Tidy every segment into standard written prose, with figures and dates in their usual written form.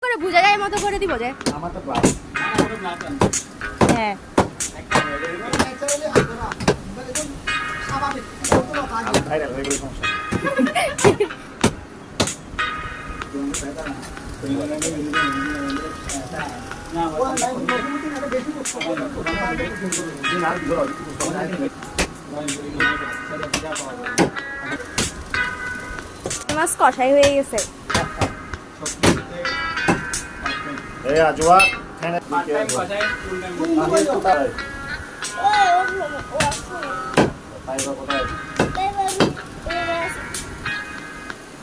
করে বুঝা যায় মতো করে দিব যে আমার তো ব্লাড হ্যাঁ ভাইরাল হয়ে গেল সমস্যা মাছ কষাই হয়ে গেছে এই আজওয়া খানা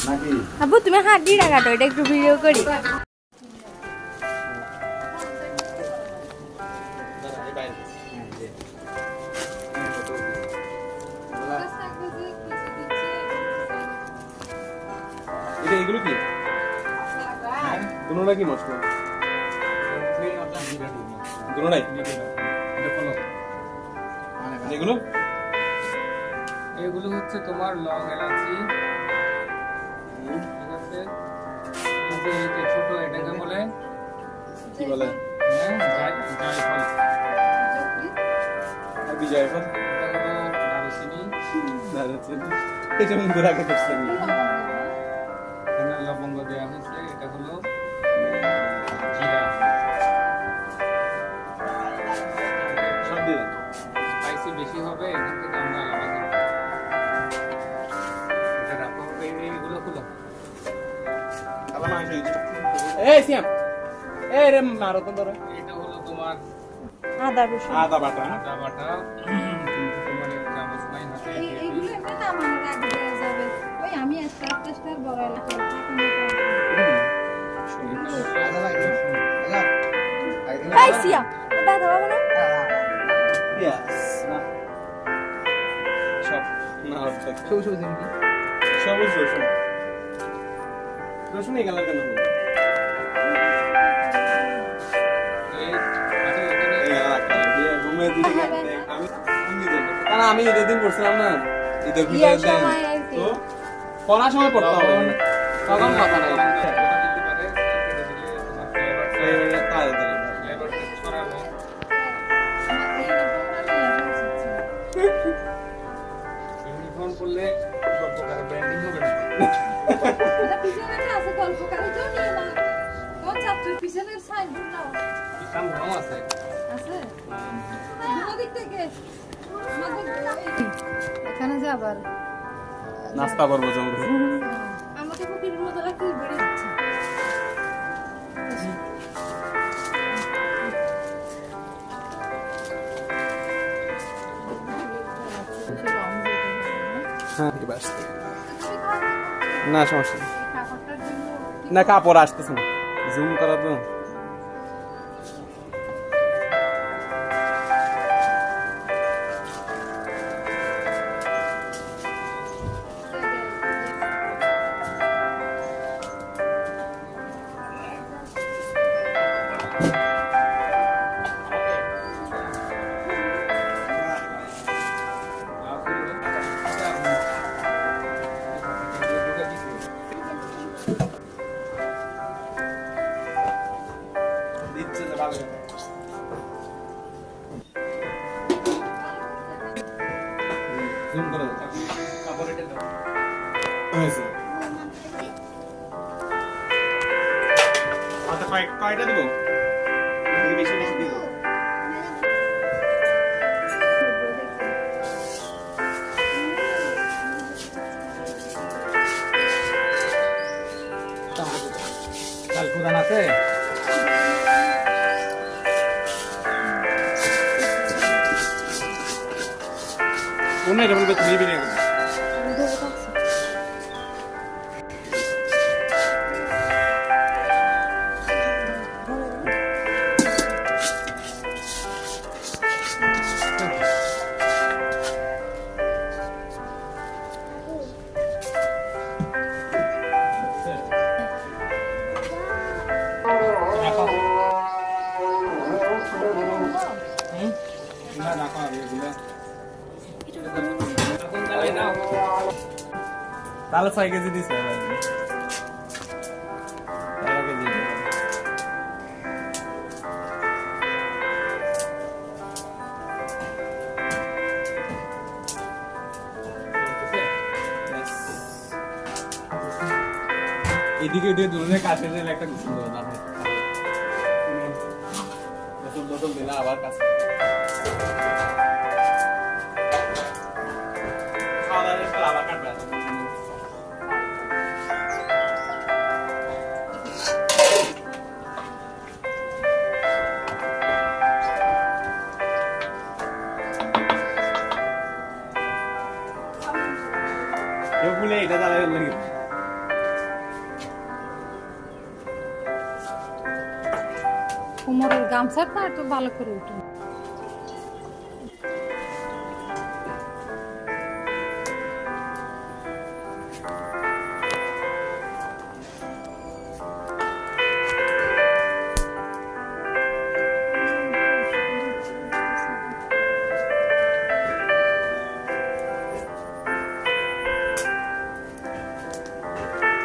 নাকি আব্বু তুমি হাত দিয়ে রাখাটো এটা একটু ভিডিও করি এটা এগুলো কি দুটোটা কি মশলা দুটোটাই এগুলো এগুলো হচ্ছে তোমার লং এলাচি ঠিক আছে এই যে এই যে ছোট এটাকে বলে কি বলে হ্যাঁ জায়ফল আর বিজয় ফল এটা হলো দারুচিনি এটা মনে রাখে করছি আমি এখানে লবঙ্গ দেওয়া হয়েছে এটা হলো জিরা সব দিয়ে দেন স্পাইসি বেশি হবে এখান থেকে আমরা আলাদা করব এটা রাখো এইগুলো খুলো আবার মাংস এই সিয়াম এই রে মারো তো ধরো এটা হলো তোমার আদা রসুন আদা বাটা আদা বাটা কিন্তু তোমার এক চামচ নাই হাতে এইগুলো এমনি নামানোর আগে দেওয়া যাবে ওই আমি স্টার বড় এলাকা এই সিয়া দাদা বাবা না ইয়েস না সব না অর্ধেক সবুজ দিন কি সবুজ রসুন রসুন এই কালার কেন হলো এই আচ্ছা এখানে এই কালার দিয়ে রুমে দিকে আমি কারণ আমি ঈদের দিন করছিলাম না ঈদের ভিতরে বিয়ের সময় আর কি। তো পড়ার সময় পড়তে হবে তখন মাথা নাই ওটা দিতে পারে কেটে দিলে তোমার ফ্লেভারটা তাই তাই ফ্লেভারটা ছড়াবে ইউনিফর্ম করলে গল্প করে ব্র্যান্ডিং হবে না পিছনে আছে গল্প কারে তো নিয়ে না কোন ছাত্র পিছনের সাইনবোর্ড নাও ইসলাম ধর্ম আছে আছে দিক থেকে এখানে যে আবার নাস্তা করবো জঙ্গল আমাকে ফকিরের মতো রাখি বেড়ে যাচ্ছে হ্যাঁ ঠিক আছে না সমস্যা নেই। না কাপড় আসতেছে না জুম করা তো দিচ্ছে যে ভালো জুম করে দাও কাপড় এটা দাও হয়েছে আচ্ছা কয়টা দিব বেশি বেশি দিব কাল কুরআন আছে কোন এটা বলবে তুমি বিনে না রাখো এগুলো তাহলে 6 কেজি দিছে 6 কেজি এদিকে ওদিকে দুজনে কাজ শেষ হলে একটা গোসল দেওয়া দাঁড়ায় গোসল দিলে আবার কাজ খাওয়া দাওয়া শেষ করে আবার কাটবে কেউ ভুলে এটা জ্বালাবেন নাকি কোমরের গামছাটা একটু ভালো করে উঠে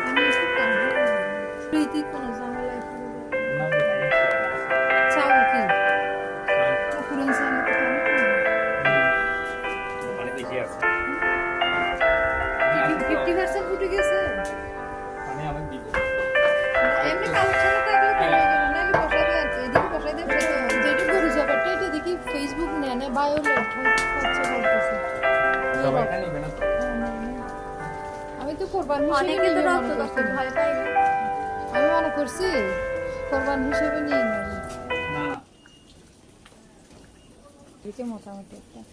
আমি একটু প্রীতি কোনো ঝামেলা চাও কি পুরন চাল মানে দেখি আছে 50% উঠে গেছে আমি আমাকে দিব এমনি কালেকশন থাকলে ভালো হবে না আমি বসাবে আছে এদিকে বসাই দেব যেটা গরু জবারটা এটা দেখি ফেসবুক নেনে বায়োলেট হচ্ছে বলতেছে সবাই এটা নেবে না তো আমি তো কোরবান হিসেবে অনেকে তো নিয়ে রক্ত মনে করতে করছি। ভয় পায় না। আমি মনে করছি কোরবান হিসেবে নিয়ে নেব না এদিকে মোটামুটি একটা